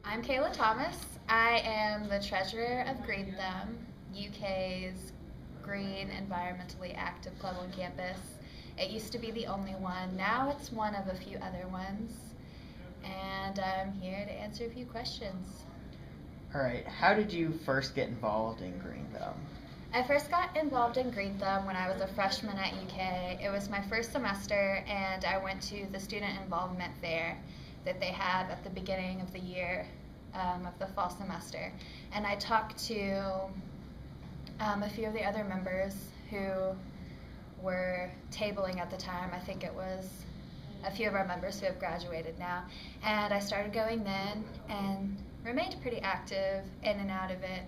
I'm Kayla Thomas. I am the treasurer of Greenthumb, UK's green, environmentally active club on campus. It used to be the only one. Now it's one of a few other ones. And I'm here to answer a few questions. All right, how did you first get involved in Greenthumb? I first got involved in Greenthumb when I was a freshman at UK. It was my first semester, and I went to the student involvement fair that they have at the beginning of the year, of the fall semester. And I talked to a few of the other members who were tabling at the time. I think it was a few of our members who have graduated now. And I started going then and remained pretty active in and out of it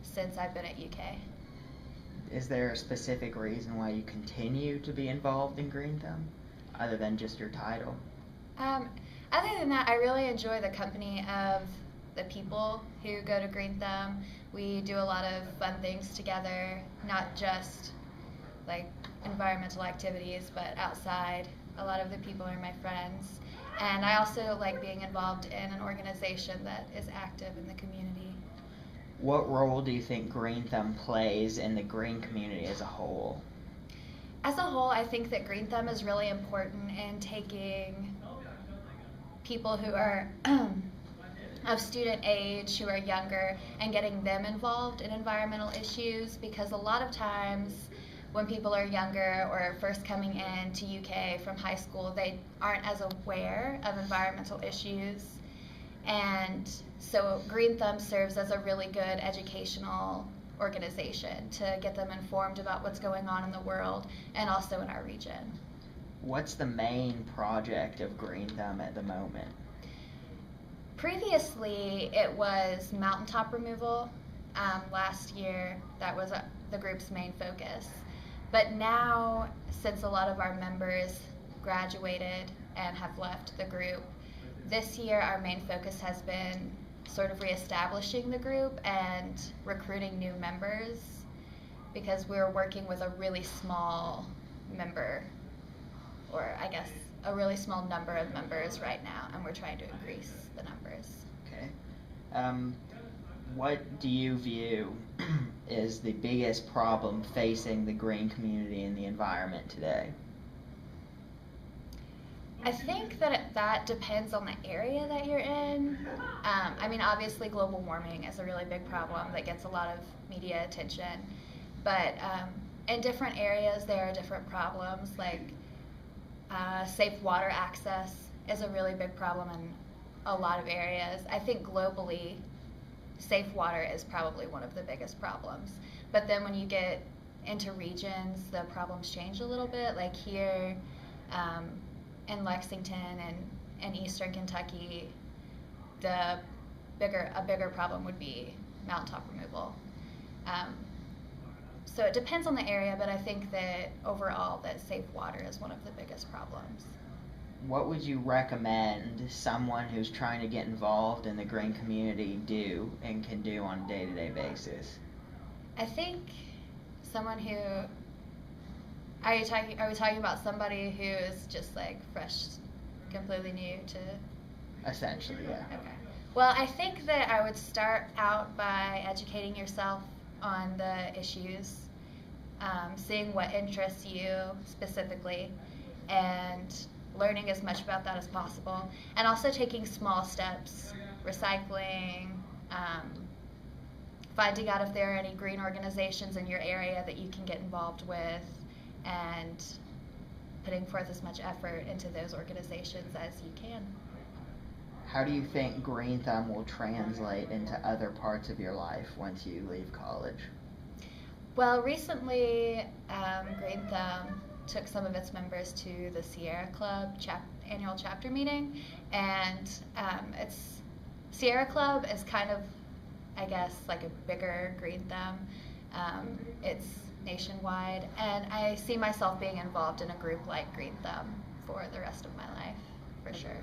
since I've been at UK. Is there a specific reason why you continue to be involved in Greenthumb, other than just your title? Other than that, I really enjoy the company of the people who go to Greenthumb. We do a lot of fun things together, not just like environmental activities, but outside. A lot of the people are my friends. And I also like being involved in an organization that is active in the community. What role do you think Greenthumb plays in the green community as a whole? As a whole, I think that Greenthumb is really important in taking people who are of student age, who are younger, and getting them involved in environmental issues, because a lot of times when people are younger or first coming into UK from high school, they aren't as aware of environmental issues. And so Greenthumb serves as a really good educational organization to get them informed about what's going on in the world and also in our region. What's the main project of Greenthumb at the moment? Previously, it was mountaintop removal. Last year, that was the group's main focus. But now, since a lot of our members graduated and have left the group, this year our main focus has been sort of reestablishing the group and recruiting new members, because we're working with a really small member, or I guess a really small number of members right now, and we're trying to increase the numbers. Okay. What do you view is the biggest problem facing the green community and the environment today? I think that depends on the area that you're in. I mean, obviously global warming is a really big problem that gets a lot of media attention, but in different areas there are different problems, like safe water access is a really big problem in a lot of areas. I think globally, safe water is probably one of the biggest problems. But then when you get into regions, the problems change a little bit. Like here in Lexington and eastern Kentucky, a bigger problem would be mountaintop removal. So it depends on the area, but I think that overall that safe water is one of the biggest problems. What would you recommend someone who's trying to get involved in the green community do and can do on a day-to-day basis? I think someone who, are we talking about somebody who is just like fresh, completely new to? Essentially, yeah. Okay. Well, I think that I would start out by educating yourself on the issues, seeing what interests you specifically, and learning as much about that as possible, and also taking small steps, recycling, finding out if there are any green organizations in your area that you can get involved with, and putting forth as much effort into those organizations as you can. How do you think Greenthumb will translate into other parts of your life once you leave college? Well, recently Greenthumb took some of its members to the Sierra Club annual chapter meeting, and Sierra Club is kind of, I guess, like a bigger Greenthumb. It's nationwide, and I see myself being involved in a group like Greenthumb for the rest of my life, for sure.